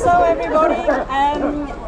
So everybody,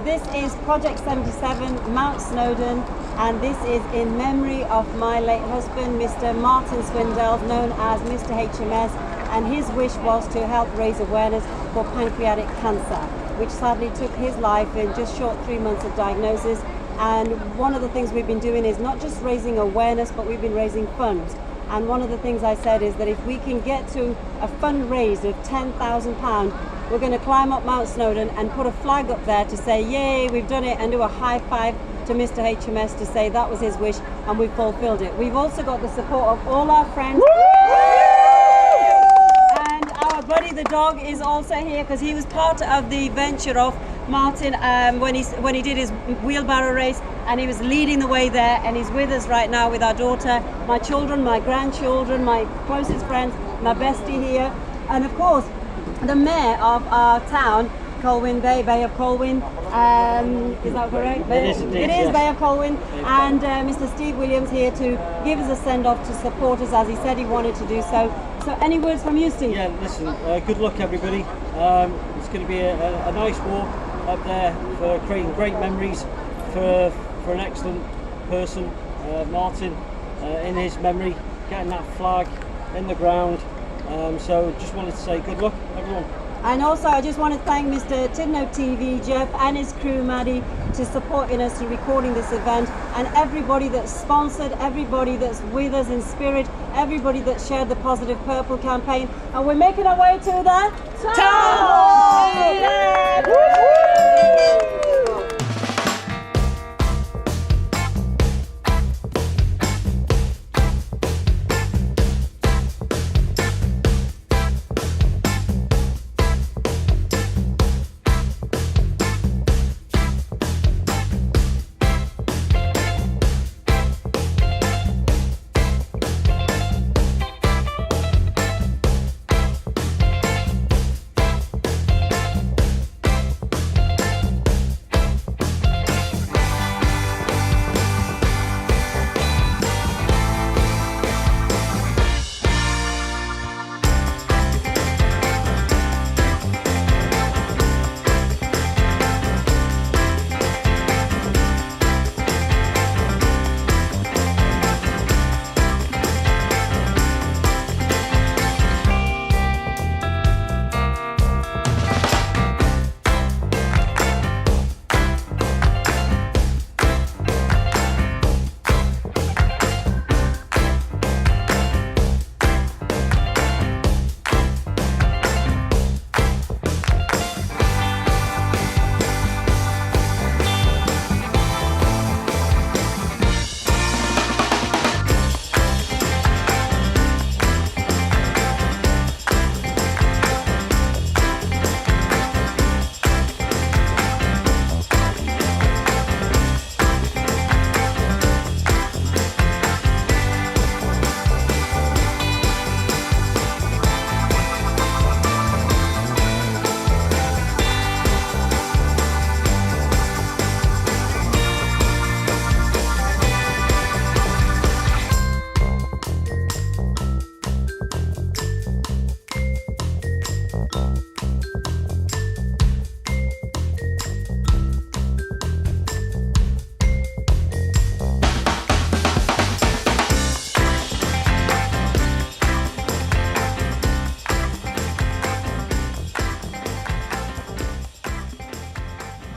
this is Project 77, Mount Snowdon, and this is in memory of my late husband, Mr. Martin Swindell, known as Mr. HMS, and his wish was to help raise awareness for pancreatic cancer, which sadly took his life in just short 3 months of diagnosis. And one of the things we've been doing is not just raising awareness, but we've been raising funds. And one of the things I said is that if we can get to a fundraise of £10,000, we're going to climb up Mount Snowdon and put a flag up there to say, yay, we've done it, and do a high five to Mr. HMS to say that was his wish and we fulfilled it. We've also got the support of all our friends. And our buddy the dog is also here because he was part of the venture of Martin when he did his wheelbarrow race, and he was leading the way there, and he's with us right now with our daughter, my children, my grandchildren, my closest friends, Majesty here, and of course the mayor of our town, Colwyn Bay of Colwyn. Is that correct? It is indeed, it is yes. Bay of Colwyn, and Mr. Steve Williams here to give us a send-off to support us as he said he wanted to do so. So any words from you, Steve? Yeah, listen, good luck everybody. It's going to be a nice walk up there for creating great memories for an excellent person, Martin, in his memory, getting that flag in the ground. So just wanted to say good luck everyone. And also I just want to thank Mr. Tidno TV, Jeff and his crew, Maddie, to supporting us in recording this event, and everybody that's sponsored, everybody that's with us in spirit, everybody that shared the Positive Purple campaign, and we're making our way to the top!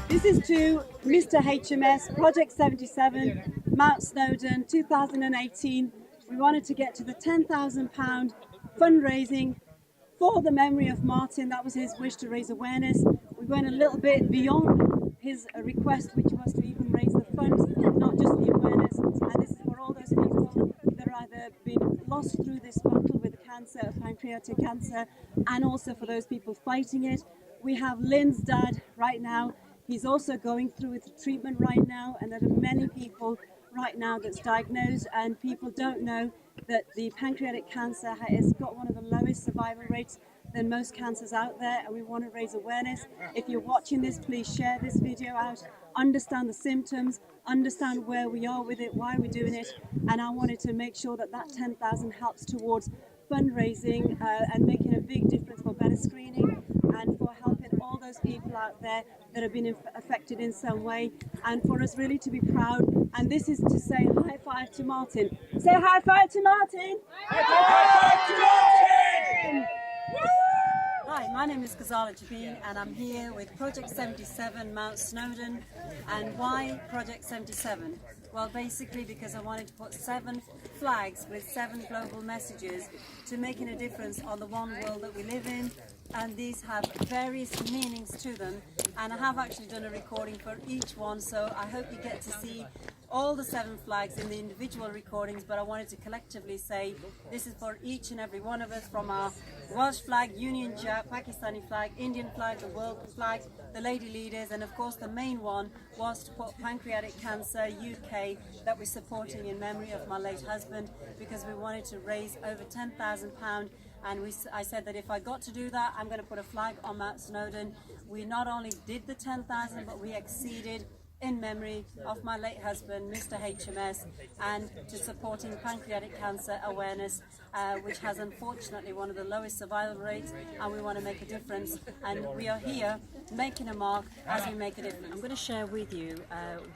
This is to Mr. HMS, Project 77, Mount Snowdon, 2018. We wanted to get to the £10,000 fundraising for the memory of Martin. That was his wish, to raise awareness. We went a little bit beyond his request, which was to even raise the funds, not just the awareness. And this is for all those people that are either been lost through this battle with cancer, pancreatic cancer, and also for those people fighting it. We have Lynn's dad right now. He's also going through with treatment right now, and there are many people right now that's diagnosed, and people don't know that the pancreatic cancer has got one of the lowest survival rates than most cancers out there, and we want to raise awareness. If you're watching this, please share this video out, understand the symptoms, understand where we are with it, why we're doing it, and I wanted to make sure that that 10,000 helps towards fundraising and making a big difference for better screening and for helping all those people out there that have been affected in some way, and for us really to be proud. And this is to say high five to Martin. Say high five to Martin! High five to Martin! Hi, my name is Ghazala Jabeen and I'm here with Project 77 Mount Snowdon. And why Project 77? Well, basically because I wanted to put 7 flags with 7 global messages to making a difference on the one world that we live in. And these have various meanings to them, and I have actually done a recording for each one, so I hope you get to see all the 7 flags in the individual recordings, but I wanted to collectively say this is for each and every one of us, from our Welsh flag, Union Jack, Pakistani flag, Indian flag, the world flag, the lady leaders, and of course the main one was to put Pancreatic Cancer UK that we're supporting in memory of my late husband, because we wanted to raise over £10,000. And I said that if I got to do that, I'm going to put a flag on Mount Snowdon. We not only did the 10,000, but we exceeded in memory of my late husband, Mr. HMS, and to supporting pancreatic cancer awareness, which has unfortunately one of the lowest survival rates, and we want to make a difference. And we are here making a mark as we make a difference. I'm going to share with you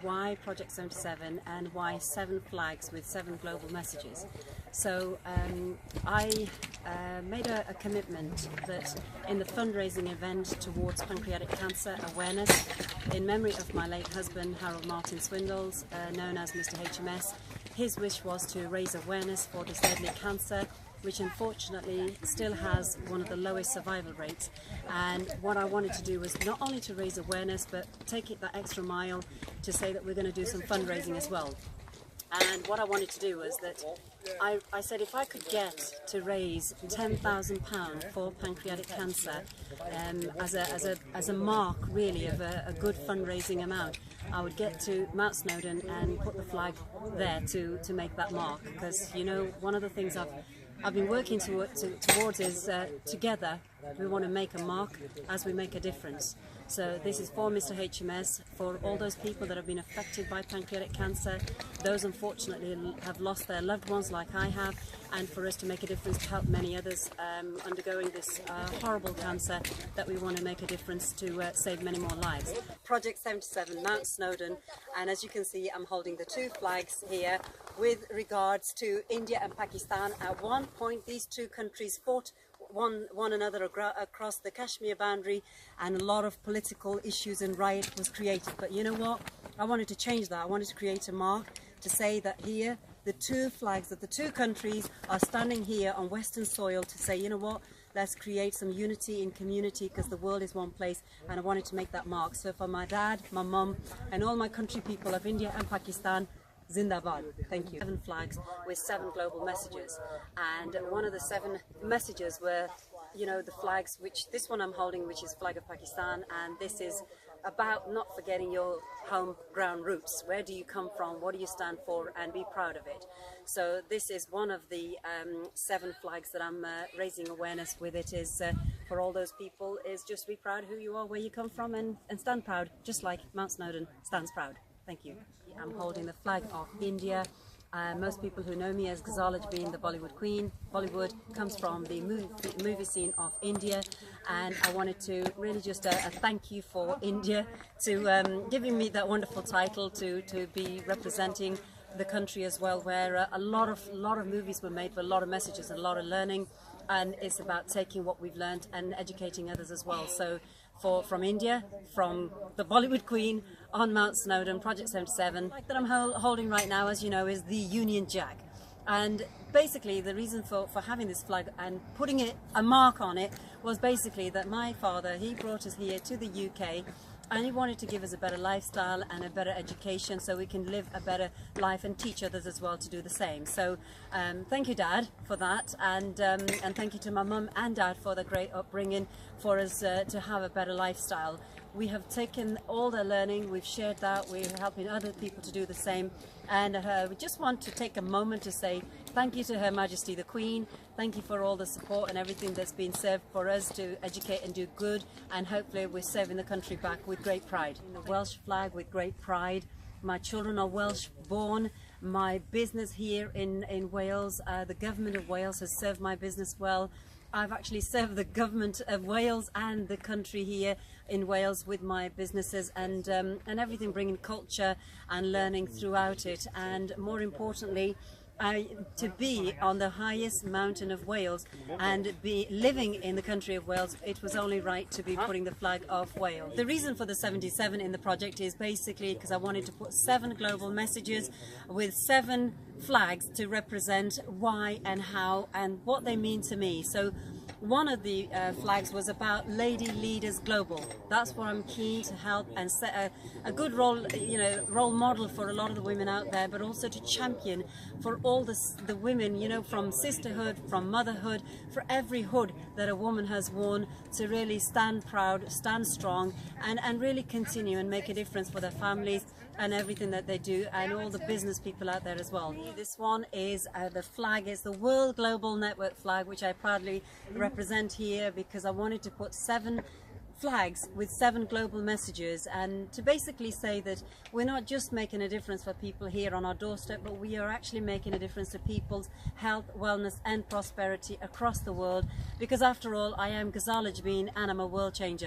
why Project 77 and why 7 flags with 7 global messages. So I made a commitment that in the fundraising event towards pancreatic cancer awareness in memory of my late husband Harold Martin Swindles, known as Mr. HMS, his wish was to raise awareness for this deadly cancer, which unfortunately still has one of the lowest survival rates. And what I wanted to do was not only to raise awareness, but take it that extra mile to say that we're going to do some fundraising as well. And what I wanted to do was that I said if I could get to raise £10,000 for pancreatic cancer as a mark really of a good fundraising amount, I would get to Mount Snowdon and put the flag there to make that mark. Because you know, one of the things I've been working towards is together we want to make a mark as we make a difference. So this is for Mr. HMS, for all those people that have been affected by pancreatic cancer, those unfortunately have lost their loved ones like I have, and for us to make a difference to help many others undergoing this horrible cancer, that we want to make a difference to save many more lives. Project 77 Mount Snowdon, and as you can see I'm holding the 2 flags here with regards to India and Pakistan. At one point these 2 countries fought one another across the Kashmir boundary, and a lot of political issues and riot was created. But you know what? I wanted to change that. I wanted to create a mark to say that here the 2 flags of the 2 countries are standing here on Western soil to say, you know what, let's create some unity in community, because the world is one place, and I wanted to make that mark. So for my dad, my mum, and all my country people of India and Pakistan, Zindabad. Thank you. 7 flags with 7 global messages, and one of the 7 messages were, you know, the flags, which this one I'm holding, which is flag of Pakistan, and this is about not forgetting your home ground roots. Where do you come from? What do you stand for? And be proud of it. So this is one of the 7 flags that I'm raising awareness with. It is for all those people, is just be proud who you are, where you come from, and stand proud, just like Mount Snowdon stands proud. Thank you. I'm holding the flag of India. Most people who know me as Ghazala Jabeen, the Bollywood Queen. Bollywood comes from the movie scene of India, and I wanted to really just a thank you for India to giving me that wonderful title to be representing the country as well, where a lot of movies were made with a lot of messages and a lot of learning, and it's about taking what we've learned and educating others as well. So from India, from the Bollywood Queen on Mount Snowdon, Project 77. That I'm holding right now, as you know, is the Union Jack. And basically the reason for having this flag and putting a mark on it was basically that my father, he brought us here to the UK, and he wanted to give us a better lifestyle and a better education so we can live a better life and teach others as well to do the same. So thank you, Dad, for that, and thank you to my mum and dad for the great upbringing for us to have a better lifestyle. We have taken all their learning, we've shared that, we're helping other people to do the same, and we just want to take a moment to say thank you to Her Majesty the Queen. Thank you for all the support and everything that's been served for us to educate and do good, and hopefully we're serving the country back with great pride. The Welsh flag with great pride. My children are Welsh born. My business here in Wales, the government of Wales has served my business well. I've actually served the government of Wales and the country here in Wales with my businesses and everything, bringing culture and learning throughout it, and more importantly, to be on the highest mountain of Wales and be living in the country of Wales, it was only right to be putting the flag of Wales. The reason for the 77 in the project is basically because I wanted to put 7 global messages with 7 flags to represent why and how and what they mean to me. So one of the flags was about Lady Leaders Global. That's what I'm keen to help and set a good role model for a lot of the women out there, but also to champion for all the women, from sisterhood, from motherhood, for every hood that a woman has worn, to really stand proud, stand strong, and really continue and make a difference for their families and everything that they do, and all the business people out there as well. This one is the flag, is the World Global Network flag, which I proudly represent here because I wanted to put 7 flags with 7 global messages, and to basically say that we're not just making a difference for people here on our doorstep, but we are actually making a difference to people's health, wellness and prosperity across the world, because after all, I am Ghazala Jabeen and I'm a world changer.